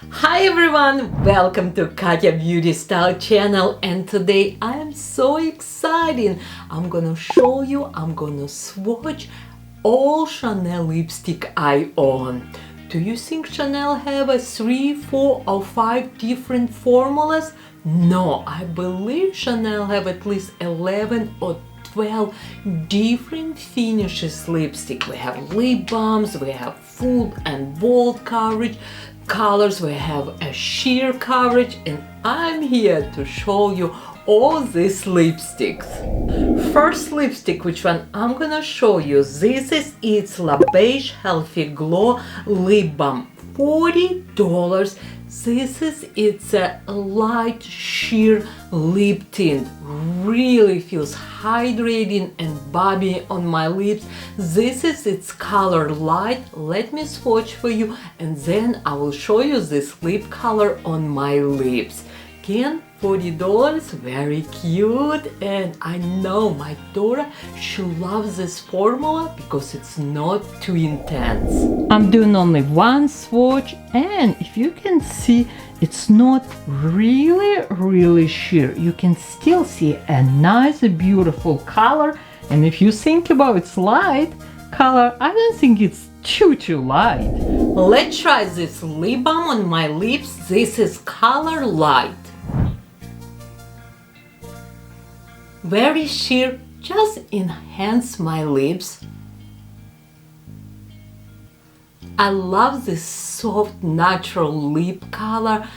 Hi everyone, welcome to Katya Beauty Style channel, and today I am so excited. I'm gonna show you, I'm gonna swatch all Chanel lipstick I own. Do you think Chanel have a 3, 4 or 5 different formulas? No, I believe Chanel have at least 11 or 12 different finishes lipstick. We have lip balms, we have full and bold coverage colors, we have a sheer coverage, and I'm here to show you all these lipsticks. First lipstick, which one I'm gonna show you, this is it's La Beige Healthy Glow Lip Balm, $40. It's a light sheer lip tint, really feels hydrating and bubbly on my lips. This is its color light. Let me swatch for you and then I will show you this lip color on my lips. Again, $40, very cute, and I know my daughter, she loves this formula because it's not too intense. I'm doing only one swatch, and if you can see, it's not really sheer. You can still see a nice, beautiful color, and if you think about its light color, I don't think it's too light. Let's try this lip balm on my lips. This is color light. Very sheer, just enhance my lips. I love this soft natural lip color.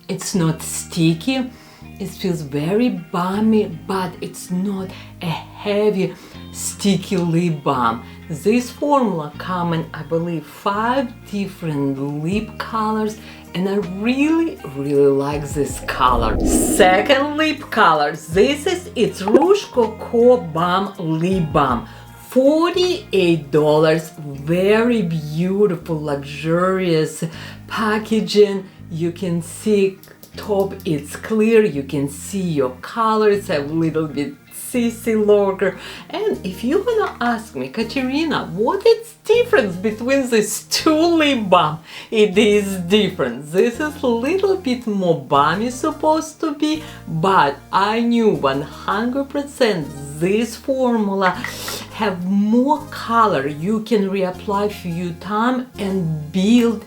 It's not sticky. It feels very balmy, but it's not a heavy sticky lip balm. This formula comes in, I believe, 5 different lip colors, and I really like this color. Second lip color, this is it's Rouge Coco Baume Lip Balm, $48. Very beautiful, luxurious packaging. You can see top, it's clear, you can see your colors a little bit CC longer. And if you're gonna ask me, Katerina, what is difference between these two lip balm? It is different. This is a little bit more balmy supposed to be, but I knew 100% this formula have more color. You can reapply few times and build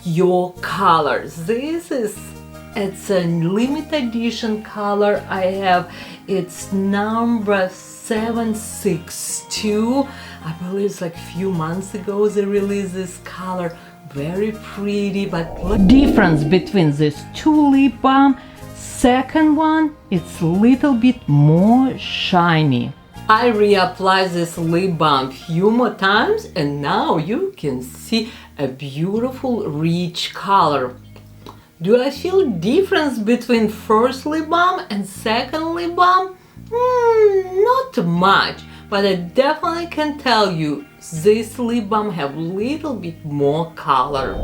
your colors. It's a limited edition color I have. It's number 762. I believe it's like a few months ago they released this color. Very pretty, but difference between these two lip balm. Second one, it's a little bit more shiny. I reapplied this lip balm few more times, and now you can see a beautiful rich color. Do I feel difference between first lip balm and second lip balm? Not much, but I definitely can tell you this lip balm have little bit more color.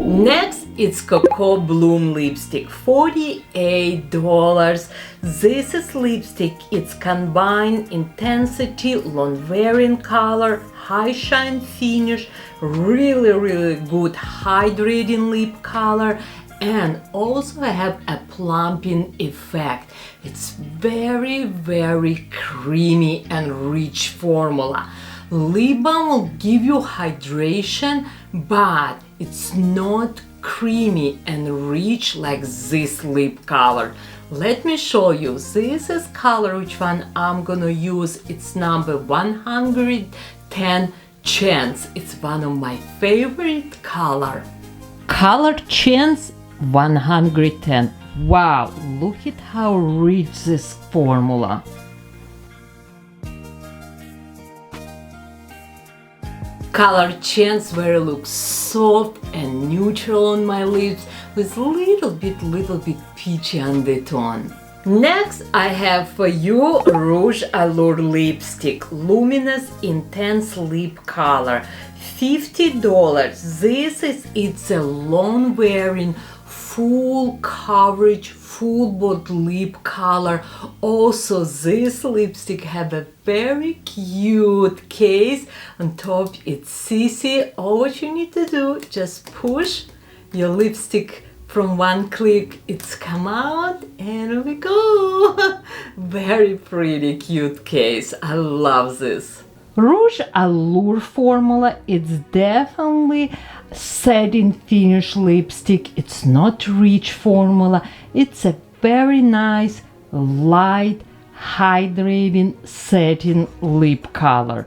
Next, it's Coco Bloom lipstick, $48. This is lipstick, it's combined intensity, long wearing color, high shine finish, really good hydrating lip color, and also have a plumping effect. It's very creamy and rich formula. Lip balm will give you hydration, but it's not creamy and rich like this lip color. Let me show you. This is color which one I'm gonna use. It's number 110 Chance. It's one of my favorite color. Color Chance 110. Wow, look at how rich this formula. Color Chance very looks soft and neutral on my lips with little bit peachy undertone. Next, I have for you Rouge Allure lipstick, luminous intense lip color, $50. It's a long wearing full coverage, full body lip color. Also, this lipstick have a very cute case. On top it's CC. All what you need to do, just push your lipstick from one click, it's come out, and we go. Very pretty, cute case. I love this. Rouge Allure formula, it's definitely satin finish lipstick. It's not rich formula. It's a very nice, light, hydrating satin lip color.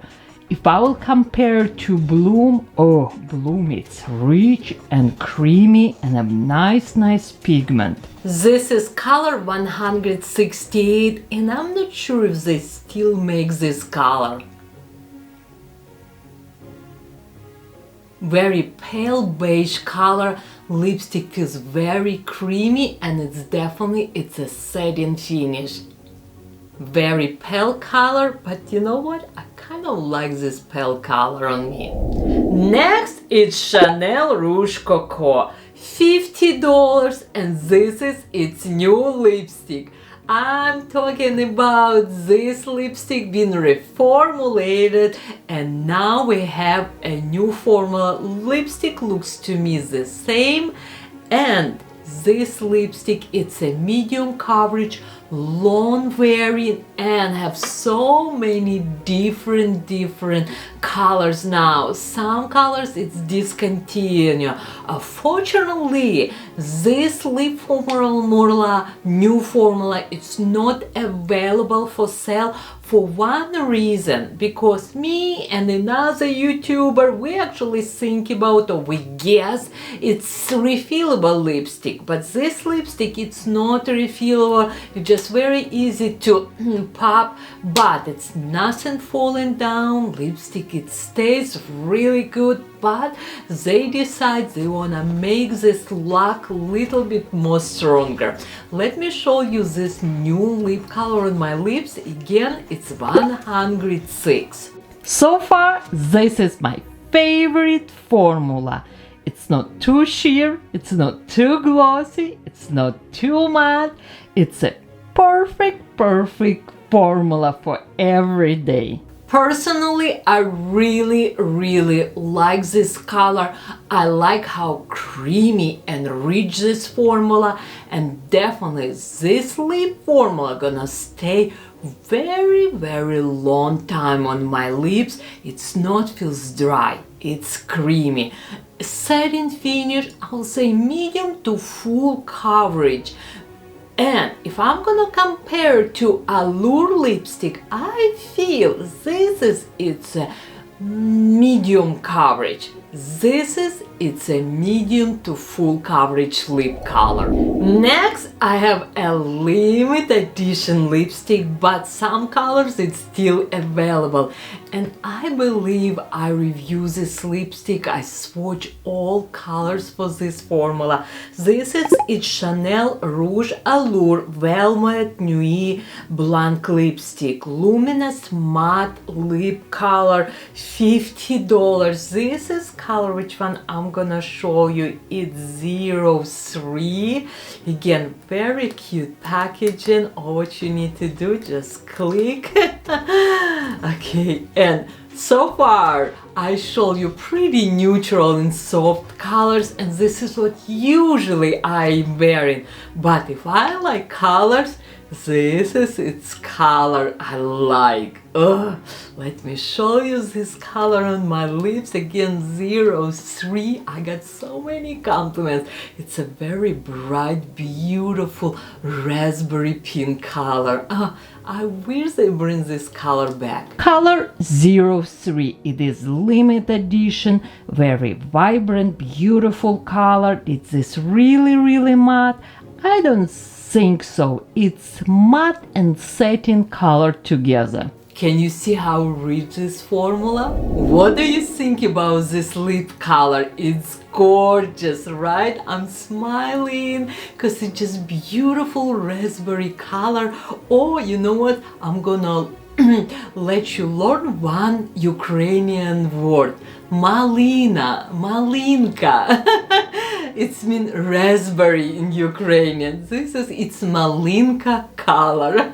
If I will compare to Bloom, oh, Bloom, it's rich and creamy and a nice pigment. This is color 168, and I'm not sure if they still make this color. Very pale beige color. Lipstick feels very creamy, and it's a satin finish. Very pale color, but you know what? I kind of like this pale color on me. Next is Chanel Rouge Coco, $50, and this is its new lipstick. I'm talking about this lipstick being reformulated, and now we have a new formula. Lipstick looks to me the same, and this lipstick, it's a medium coverage, long wearing, and have so many different colors now. Some colors it's discontinued. Unfortunately, this lip formula, new formula, it's not available for sale for one reason, because me and another YouTuber, we actually think about, or we guess, it's refillable lipstick, but this lipstick, it's not refillable. It's just very easy to pop, but it's nothing falling down. Lipstick, it stays really good, but they decide they wanna make this look a little bit more stronger. Let me show you this new lip color on my lips. Again, it's 106. So far, this is my favorite formula. It's not too sheer, it's not too glossy, it's not too matte. It's a perfect formula for every day. Personally, I really like this color. I like how creamy and rich this formula, and definitely this lip formula gonna stay very long time on my lips. It's not feels dry, it's creamy. Satin finish, I'll say medium to full coverage. And if I'm gonna compare to Allure lipstick, I feel this is its a medium coverage. It's a medium to full coverage lip color. Next, I have a limited edition lipstick, but some colors it's still available. And I believe I review this lipstick. I swatch all colors for this formula. This is its Chanel Rouge Allure Velvet Nuit Blanc lipstick, luminous matte lip color, $50. This is color which one I'm gonna show you. It's 03. Again, very cute packaging. All what you need to do, just click. Okay, and so far I showed you pretty neutral and soft colors, and this is what usually I'm wearing. But if I like colors, this is its color I like. Let me show you this color on my lips. Again, 03. I got so many compliments. It's a very bright, beautiful raspberry pink color. I wish they bring this color back. Color 03. It is limited edition, very vibrant, beautiful color. It's this really matte. I don't think so. It's matte and satin color together. Can you see how rich this formula? What do you think about this lip color? It's gorgeous, right? I'm smiling because it's just beautiful raspberry color. Oh, you know what? I'm gonna let you learn one Ukrainian word. Malina, malinka. It's mean raspberry in Ukrainian. It's malinka color.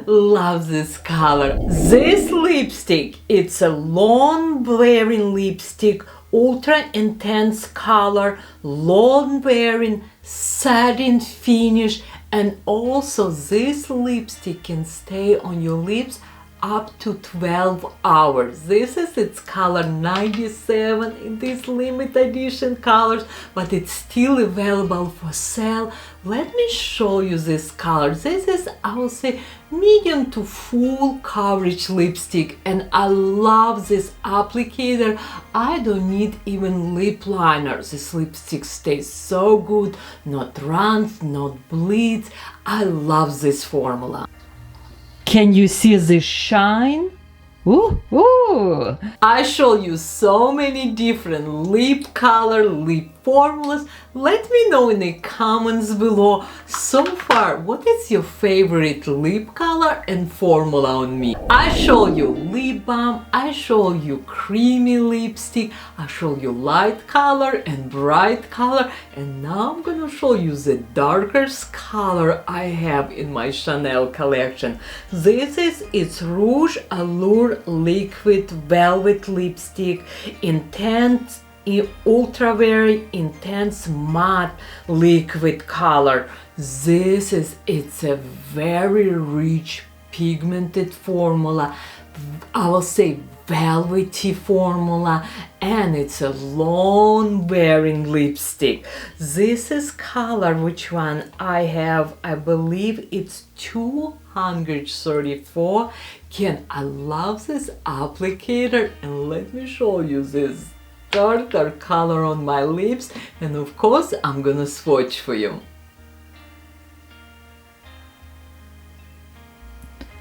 Love this color. This lipstick, it's a long wearing lipstick, ultra intense color, long wearing, satin finish, and also this lipstick can stay on your lips up to 12 hours. This is its color 97 in these limited edition colors, but it's still available for sale. Let me show you this color. This is, I will say, medium to full coverage lipstick, and I love this applicator. I don't need even lip liner. This lipstick stays so good, not runs, not bleeds. I love this formula. Can you see the shine? Ooh, ooh. I show you so many different lip color, lip formulas. Let me know in the comments below. So far, what is your favorite lip color and formula on me? I show you lip balm, I show you creamy lipstick, I show you light color and bright color, and now I'm gonna show you the darkest color I have in my Chanel collection. It's Rouge Allure Liquid Velvet Lipstick, intense, ultra very intense matte liquid color. It's a very rich pigmented formula, I will say velvety formula, and it's a long wearing lipstick. This is color, which one I have, I believe it's 234. I love this applicator, and let me show you this darker color on my lips, and of course I'm gonna swatch for you.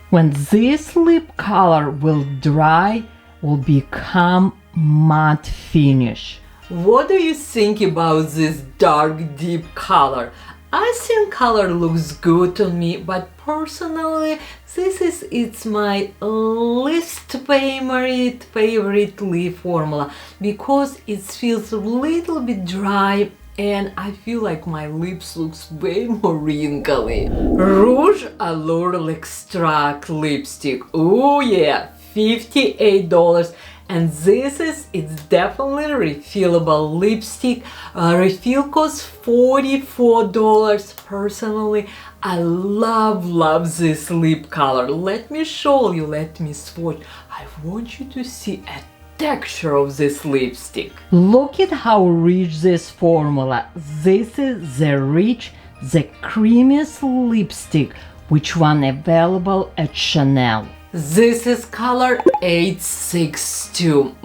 When this lip color will dry, will become matte finish. What do you think about this dark deep color? I think color looks good on me, but personally it's my least favorite lip formula, because it feels a little bit dry and I feel like my lips looks way more wrinkly. Rouge Allure L'Extrait lipstick. Oh yeah, $58. And it's definitely refillable lipstick. Refill costs $44. Personally, I love this lip color. Let me show you, let me swatch. I want you to see a texture of this lipstick. Look at how rich this formula. This is the rich, the creamiest lipstick, which one available at Chanel. This is color 862.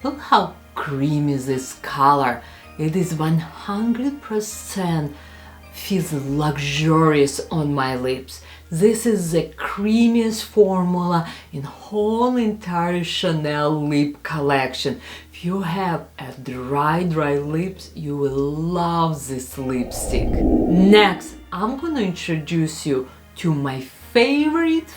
Look how creamy this color. It is 100% feels luxurious on my lips. This is the creamiest formula in whole entire Chanel lip collection. If you have a dry lips, you will love this lipstick. Next, I'm gonna introduce you to my favorite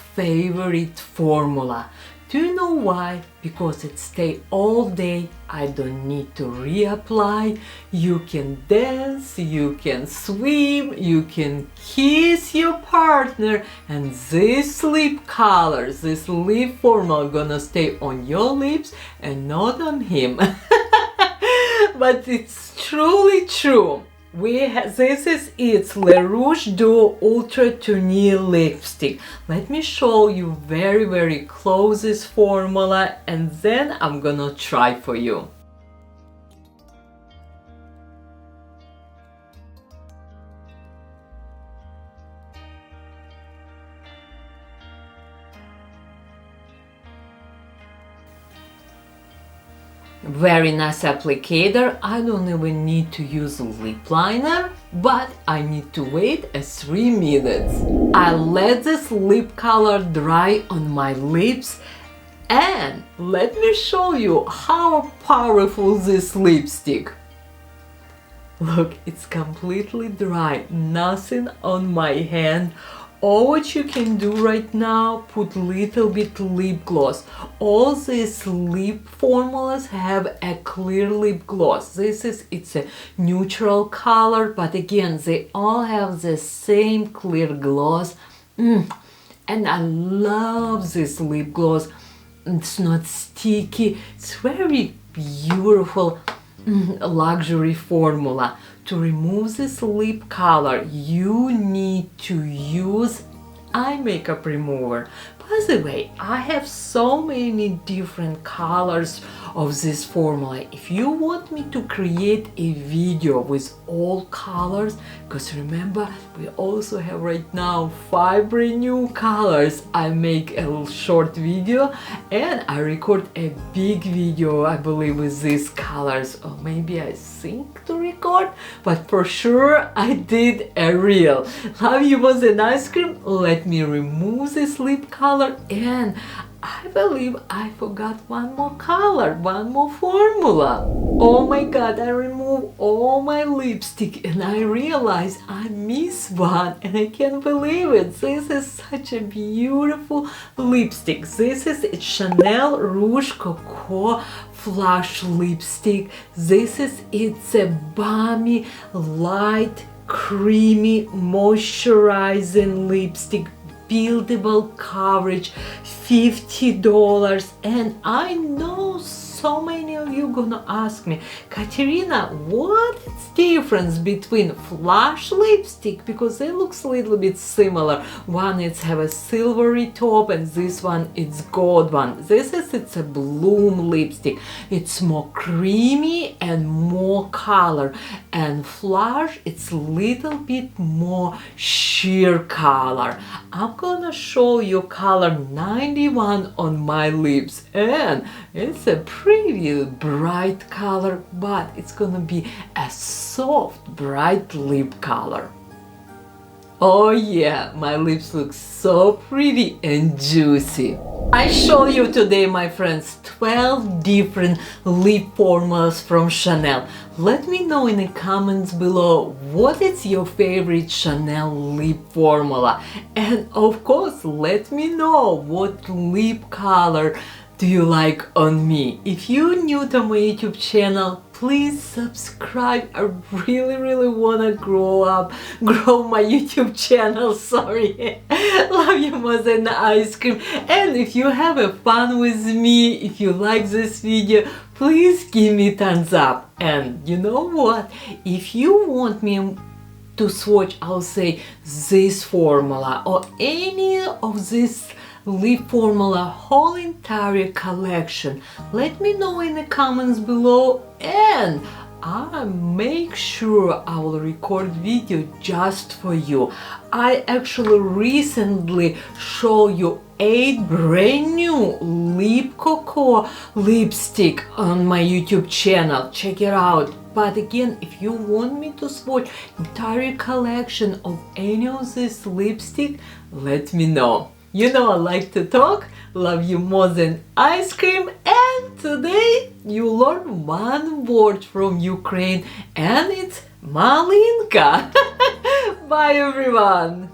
formula. Do you know why? Because it stays all day. I don't need to reapply. You can dance, you can swim, you can kiss your partner, and this lip color, this lip formula gonna stay on your lips and not on him. But it's truly true. It's Le Rouge Duo Ultra Tournure lipstick. Let me show you very close this formula, and then I'm gonna try for you. Very nice applicator. I don't even need to use lip liner, but I need to wait 3 minutes. I let this lip color dry on my lips, and let me show you how powerful this lipstick. Look, it's completely dry, nothing on my hand All what you can do right now, put little bit lip gloss. All these lip formulas have a clear lip gloss. It's a neutral color, but again, they all have the same clear gloss. And I love this lip gloss. It's not sticky. It's very beautiful luxury formula. To remove this lip color, you need to use eye makeup remover. By the way, I have so many different colors of this formula. If you want me to create a video with all colors, because remember, we also have right now 5 brand new colors, I make a little short video and I record a big video, I believe, with these colors. Or maybe I think to record, but for sure I did a reel. Love you was an ice cream. Let me remove this lip color, and I believe I forgot one more color, one more formula. Oh my god, I removed all my lipstick and I realized I missed one, and I can't believe it. This is such a beautiful lipstick. This is Chanel Rouge Coco Flash lipstick. It's a balmy, light, creamy, moisturizing lipstick. Buildable coverage, $50. And I know so many of you gonna ask me, Katerina, what is the difference between flash lipstick, because they looks a little bit similar. One it's have a silvery top and this one it's gold one. It's a bloom lipstick. It's more creamy and more color, and flash it's little bit more sheer color. I'm gonna show you color 91 on my lips, and it's a pretty bright color, but it's gonna be a soft bright lip color. Oh yeah, my lips look so pretty and juicy. I show you today, my friends, 12 different lip formulas from Chanel. Let me know in the comments below what is your favorite Chanel lip formula, and of course let me know what lip color do you like on me. If you're new to my YouTube channel, please subscribe. I really wanna grow my YouTube channel. Sorry. Love you more than ice cream. And if you have a fun with me, if you like this video, please give me thumbs up. And you know what? If you want me to swatch, I'll say this formula or any of this lip formula whole entire collection, let me know in the comments below, and I'll make sure I will record video just for you. I actually recently show you 8 brand new Lip Coco lipstick on my YouTube channel. Check it out. But again, if you want me to swatch entire collection of any of this lipstick, let me know. You know I like to talk, love you more than ice cream, and today you learn one word from Ukraine, and it's Malinka. Bye everyone!